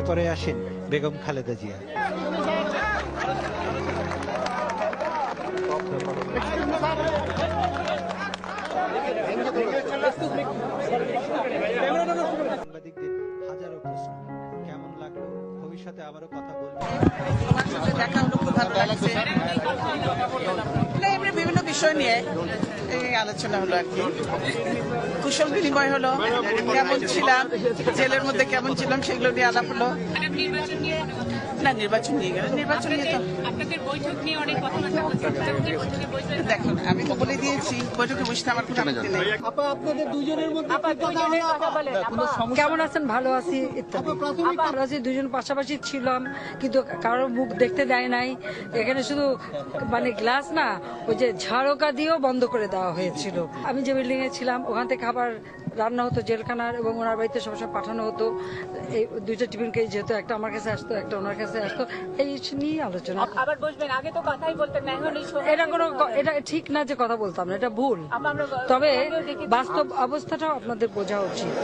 পরে আসেন বেগম খালেদা জিয়া। সাংবাদিকদের হাজারো প্রশ্ন, কেমন লাগলো, ভবিষ্যতে আবারও কথা বলবেন। দেখা হলো, খুব ভালো লাগছে। এমনি বিভিন্ন বিষয় নিয়ে এই আলোচনা হলো আর কি, কুশল বিনিময় হলো, কেমন ছিলাম, জেলের মধ্যে কেমন ছিলাম সেগুলো নিয়ে আলাপ হলো। না, নির্বাচন নিয়ে গেল, নির্বাচন নিয়ে তো দেখুন আমি তো বলে দিয়েছি বৈঠকে বসতে আমার কোনো আপত্তি নেই। কেমন আছেন? ভালো আছি। আমরা যে দুজন পাশাপাশি ছিলাম কিন্তু কারো মুখ দেখতে দেয় নাই। এখানে শুধু মানে গ্লাস না, ওই যে ঝাড়কা দিয়েও বন্ধ করে দেওয়া হয়েছিল। আমি যে বিল্ডিং এ ছিলাম ওখান থেকে খাবার রান্না হতো জেলখানার, এবং ওনার বাড়িতে সবসময় পাঠানো হতো। এই দুইটা টিফিনকে যেহেতু একটা আমার কাছে আসতো, একটা ওনার কাছে আসতো, এই নিয়ে আলোচনা। আবার বসবেন, আগে তো কথাই বলতেন না, এখন এটা কোনো এটা ঠিক না যে কথা বলতাম না, এটা ভুল। তবে বাস্তব অবস্থাটাও আপনাদের বোঝা উচিত।